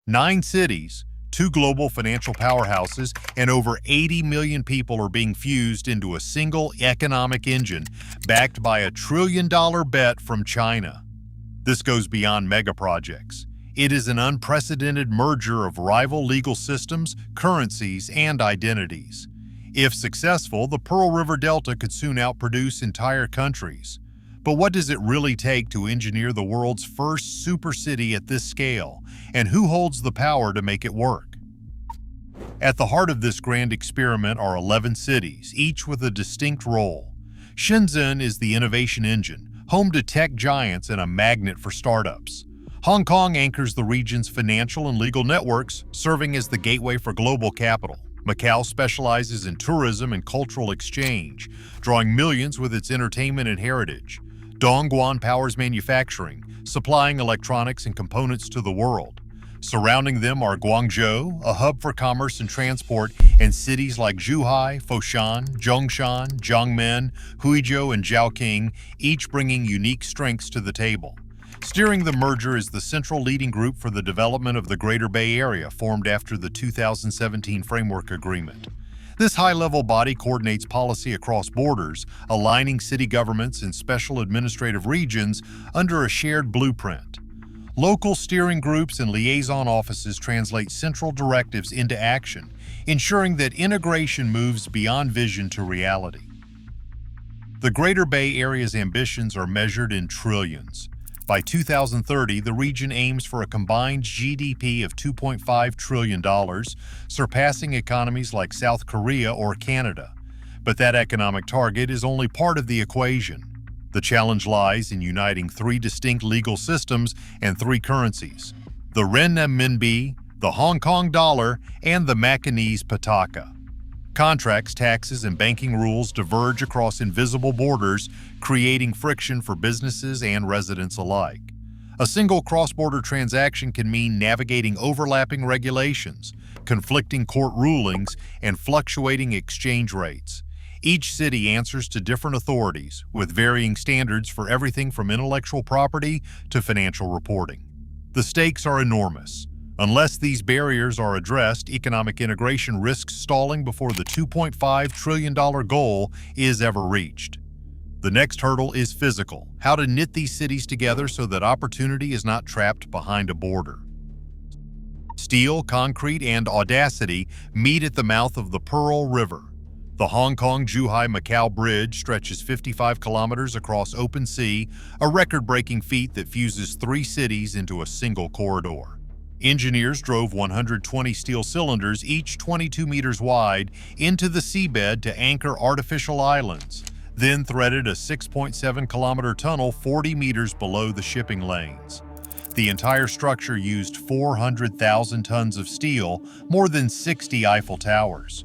9 cities, 2 global financial powerhouses, and over 80 million people are being fused into a single economic engine backed by a trillion-dollar bet from China. This goes beyond mega projects. It is an unprecedented merger of rival legal systems, currencies, and identities. If successful, the Pearl River Delta could soon outproduce entire countries. But what does it really take to engineer the world's first super city at this scale, and who holds the power to make it work? At the heart of this grand experiment are 11 cities, each with a distinct role. Shenzhen is the innovation engine, home to tech giants and a magnet for startups. Hong Kong anchors the region's financial and legal networks, serving as the gateway for global capital. Macau specializes in tourism and cultural exchange, drawing millions with its entertainment and heritage. Dongguan powers manufacturing, supplying electronics and components to the world. Surrounding them are Guangzhou, a hub for commerce and transport, and cities like Zhuhai, Foshan, Zhongshan, Jiangmen, Huizhou, and Zhaoqing, each bringing unique strengths to the table. Steering the merger is the central leading group for the development of the Greater Bay Area, formed after the 2017 Framework Agreement. This high-level body coordinates policy across borders, aligning city governments and special administrative regions under a shared blueprint. Local steering groups and liaison offices translate central directives into action, ensuring that integration moves beyond vision to reality. The Greater Bay Area's ambitions are measured in trillions. By 2030, the region aims for a combined GDP of $2.5 trillion, surpassing economies like South Korea or Canada. But that economic target is only part of the equation. The challenge lies in uniting 3 distinct legal systems and 3 currencies: the renminbi, the Hong Kong dollar, and the Macanese pataka. Contracts, taxes, and banking rules diverge across invisible borders, creating friction for businesses and residents alike. A single cross-border transaction can mean navigating overlapping regulations, conflicting court rulings, and fluctuating exchange rates. Each city answers to different authorities, with varying standards for everything from intellectual property to financial reporting. The stakes are enormous. Unless these barriers are addressed, economic integration risks stalling before the $2.5 trillion goal is ever reached. The next hurdle is physical: how to knit these cities together so that opportunity is not trapped behind a border. Steel, concrete, and audacity meet at the mouth of the Pearl River. The Hong Kong-Zhuhai-Macau Bridge stretches 55 kilometers across open sea, a record-breaking feat that fuses 3 cities into a single corridor. Engineers drove 120 steel cylinders, each 22 meters wide, into the seabed to anchor artificial islands, then threaded a 6.7-kilometer tunnel 40 meters below the shipping lanes. The entire structure used 400,000 tons of steel, more than 60 Eiffel Towers.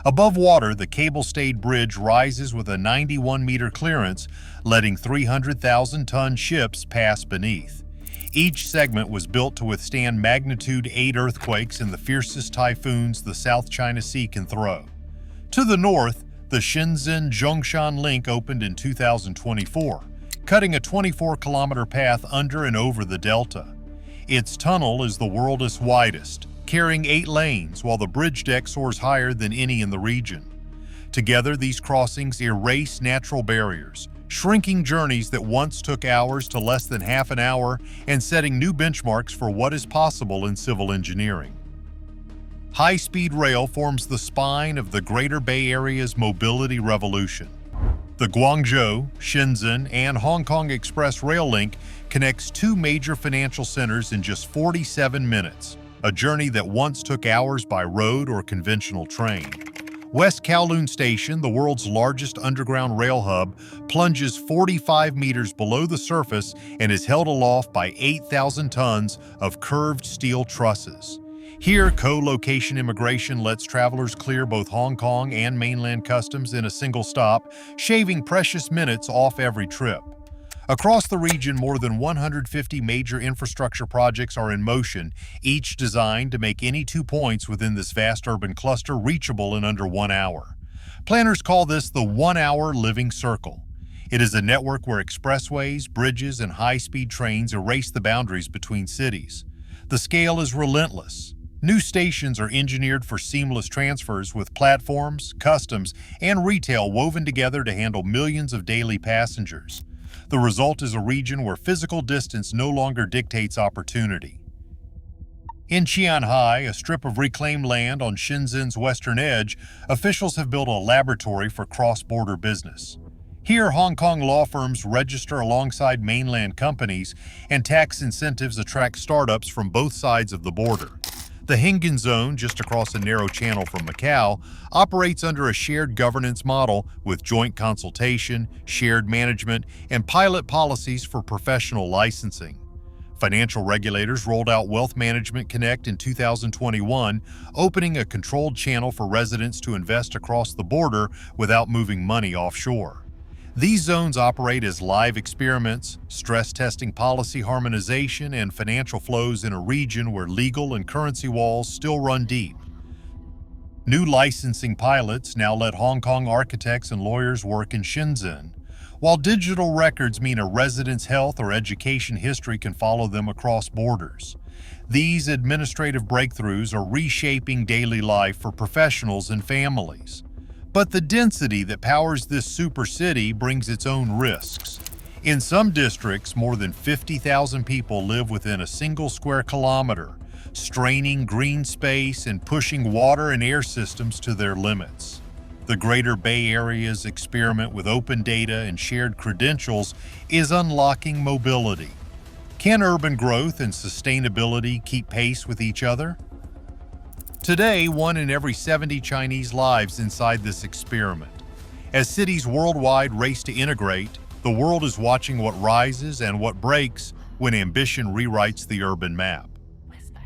Above water, the cable-stayed bridge rises with a 91-meter clearance, letting 300,000-ton ships pass beneath. Each segment was built to withstand magnitude 8 earthquakes and the fiercest typhoons the South China Sea can throw. To the north, the Shenzhen-Zhongshan link opened in 2024, cutting a 24-kilometer path under and over the delta. Its tunnel is the world's widest, carrying 8 lanes, while the bridge deck soars higher than any in the region. Together, these crossings erase natural barriers, shrinking journeys that once took hours to less than half an hour and setting new benchmarks for what is possible in civil engineering. High-speed rail forms the spine of the Greater Bay Area's mobility revolution. The Guangzhou, Shenzhen, and Hong Kong Express Rail Link connects 2 major financial centers in just 47 minutes, a journey that once took hours by road or conventional train. West Kowloon Station, the world's largest underground rail hub, plunges 45 meters below the surface and is held aloft by 8,000 tons of curved steel trusses. Here, co-location immigration lets travelers clear both Hong Kong and mainland customs in a single stop, shaving precious minutes off every trip. Across the region, more than 150 major infrastructure projects are in motion, each designed to make any 2 points within this vast urban cluster reachable in under 1 hour. Planners call this the 1-hour living circle. It is a network where expressways, bridges, and high-speed trains erase the boundaries between cities. The scale is relentless. New stations are engineered for seamless transfers with platforms, customs, and retail woven together to handle millions of daily passengers. The result is a region where physical distance no longer dictates opportunity. In Qianhai, a strip of reclaimed land on Shenzhen's western edge, officials have built a laboratory for cross-border business. Here, Hong Kong law firms register alongside mainland companies, and tax incentives attract startups from both sides of the border. The Hengqin zone, just across a narrow channel from Macau, operates under a shared governance model with joint consultation, shared management, and pilot policies for professional licensing. Financial regulators rolled out Wealth Management Connect in 2021, opening a controlled channel for residents to invest across the border without moving money offshore. These zones operate as live experiments, stress testing policy harmonization and financial flows in a region where legal and currency walls still run deep. New licensing pilots now let Hong Kong architects and lawyers work in Shenzhen, while digital records mean a resident's health or education history can follow them across borders. These administrative breakthroughs are reshaping daily life for professionals and families. But the density that powers this super city brings its own risks. In some districts, more than 50,000 people live within a single square kilometer, straining green space and pushing water and air systems to their limits. The Greater Bay Area's experiment with open data and shared credentials is unlocking mobility. Can urban growth and sustainability keep pace with each other? Today, 1 in every 70 Chinese lives inside this experiment. As cities worldwide race to integrate, the world is watching what rises and what breaks when ambition rewrites the urban map.